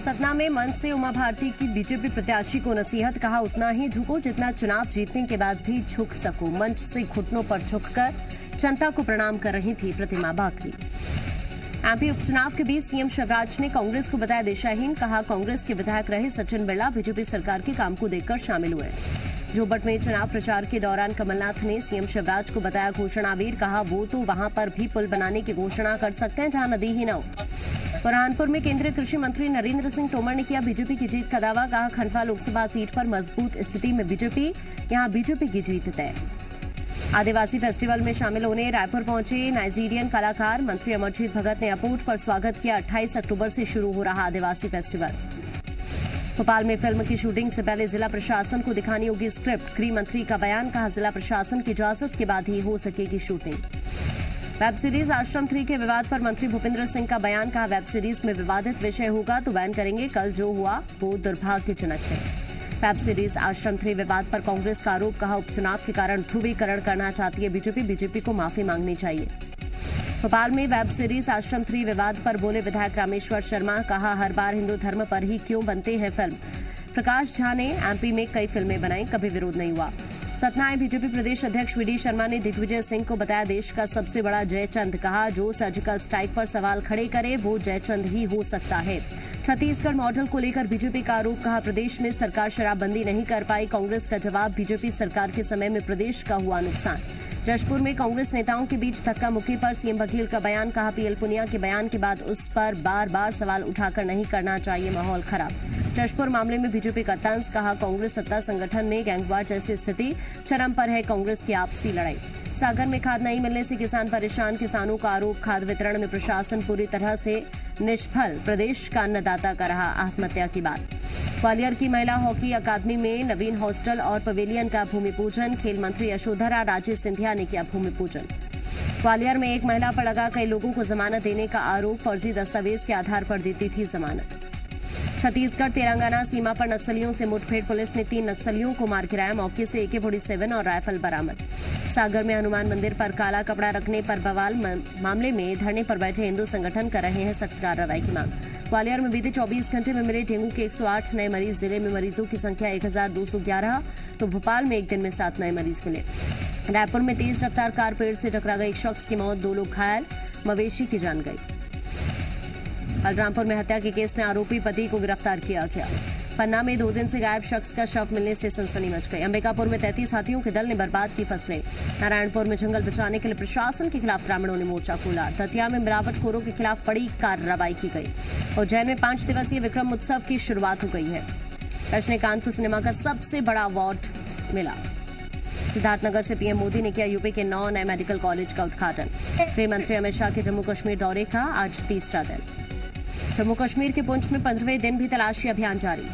सतना में मंच से उमा भारती की बीजेपी प्रत्याशी को नसीहत, कहा उतना ही झुको जितना चुनाव जीतने के बाद भी झुक सको। मंच से घुटनों पर झुककर जनता को प्रणाम कर रही थी प्रतिमा बाकरी। एमपी उपचुनाव के बीच सीएम शिवराज ने कांग्रेस को बताया दिशाहीन, कहा कांग्रेस के विधायक रहे सचिन बिरला बीजेपी सरकार के काम को देखकर शामिल हुए। जोबट में चुनाव प्रचार के दौरान कमलनाथ ने सीएम शिवराज को बताया घोषणावीर, कहा वो तो वहां पर भी पुल बनाने की घोषणा कर सकते हैं जहां नदी ही न हो। बुरहानपुर में केंद्रीय कृषि मंत्री नरेंद्र सिंह तोमर ने किया बीजेपी की जीत का दावा, कहा खंडवा लोकसभा सीट पर मजबूत स्थिति में बीजेपी, यहां बीजेपी की जीत तय। आदिवासी फेस्टिवल में शामिल होने रायपुर पहुंचे नाइजीरियन कलाकार, मंत्री अमरजीत भगत ने एयरपोर्ट पर स्वागत किया। 28 अक्टूबर से शुरू हो रहा आदिवासी फेस्टिवल। भोपाल में फिल्म की शूटिंग से पहले जिला प्रशासन को दिखानी होगी स्क्रिप्ट, गृह मंत्री का बयान, कहा जिला प्रशासन की इजाजत के बाद ही हो सकेगी शूटिंग। वेब सीरीज आश्रम 3 के विवाद पर मंत्री भूपेंद्र सिंह का बयान, कहा वेब सीरीज में विवादित विषय होगा तो बैन करेंगे, कल जो हुआ वो दुर्भाग्यजनक है। वेब सीरीज आश्रम 3 विवाद पर कांग्रेस का आरोप, कहा उपचुनाव के कारण ध्रुवीकरण करना चाहती है बीजेपी को माफी मांगनी चाहिए। भोपाल में वेब सीरीज आश्रम 3 विवाद पर बोले विधायक रामेश्वर शर्मा, कहा हर बार हिंदू धर्म पर ही क्यों बनते हैं फिल्म। प्रकाश झा ने एमपी में कई फिल्में बनाई, कभी विरोध नहीं हुआ। सतना आए बीजेपी प्रदेश अध्यक्ष वीडी शर्मा ने दिग्विजय सिंह को बताया देश का सबसे बड़ा जयचंद, कहा जो सर्जिकल स्ट्राइक पर सवाल खड़े करे वो जयचंद ही हो सकता है। छत्तीसगढ़ मॉडल को लेकर बीजेपी का आरोप, कहा प्रदेश में सरकार शराबबंदी नहीं कर पाई, कांग्रेस का जवाब, बीजेपी सरकार के समय में प्रदेश का हुआ नुकसान। जशपुर में कांग्रेस नेताओं के बीच धक्का मुक्की पर सीएम बघेल का बयान, कहा पीएल पुनिया के बयान के बाद उस पर बार बार सवाल उठाकर नहीं करना चाहिए, माहौल खराब। जशपुर मामले में बीजेपी का तंज, कहा कांग्रेस सत्ता संगठन में गैंगवार जैसी स्थिति, चरम पर है कांग्रेस की आपसी लड़ाई। सागर में खाद नहीं मिलने से किसान परेशान, किसानों का आरोप, खाद वितरण में प्रशासन पूरी तरह से निष्फल, प्रदेश का अन्नदाता का रहा आत्महत्या की बात। ग्वालियर की महिला हॉकी अकादमी में नवीन हॉस्टल और पवेलियन का भूमि पूजन, खेल मंत्री यशोधरा राजे सिंधिया ने किया भूमि पूजन। ग्वालियर में एक महिला पर लगा कई लोगों को जमानत देने का आरोप, फर्जी दस्तावेज के आधार पर देती थी जमानत। छत्तीसगढ़ तेलंगाना सीमा पर नक्सलियों से मुठभेड़, पुलिस ने 3 नक्सलियों को मार गिराया, मौके से AK-47 और राइफल बरामद। सागर में हनुमान मंदिर पर काला कपड़ा रखने पर बवाल, मामले में धरने पर बैठे हिंदू संगठन कर रहे हैं सख्त कार्रवाई की मांग। ग्वालियर में बीते 24 घंटे में मिले डेंगू के 108 नए मरीज, जिले में मरीजों की संख्या 1211, तो भोपाल में एक दिन में 7 नए मरीज मिले। रायपुर में तेज रफ्तार कार पेड़ से टकरा गई, एक शख्स की मौत, 2 लोग घायल, मवेशी की जान गई। बलरामपुर में हत्या के केस में आरोपी पति को गिरफ्तार किया गया। पन्ना में 2 दिन से गायब शख्स का शव मिलने से सनसनी मच गई। अंबिकापुर में 33 हाथियों के दल ने बर्बाद की फसलें। नारायणपुर में जंगल बचाने के लिए प्रशासन के खिलाफ ग्रामीणों ने मोर्चा खोला। दतिया में मिलावटखोरों के खिलाफ बड़ी कार्रवाई की गई। उज्जैन में 5 दिवसीय विक्रम उत्सव की शुरुआत हो गई है। रजनीकांत को सिनेमा का सबसे बड़ा अवार्ड मिला। सिद्धार्थनगर से पीएम मोदी ने किया यूपी के 9 नए मेडिकल कॉलेज का उद्घाटन। गृह मंत्री अमित शाह के जम्मू कश्मीर दौरे का आज तीसरा दिन। जम्मू कश्मीर के पुंछ में 15वें दिन भी तलाशी अभियान जारी।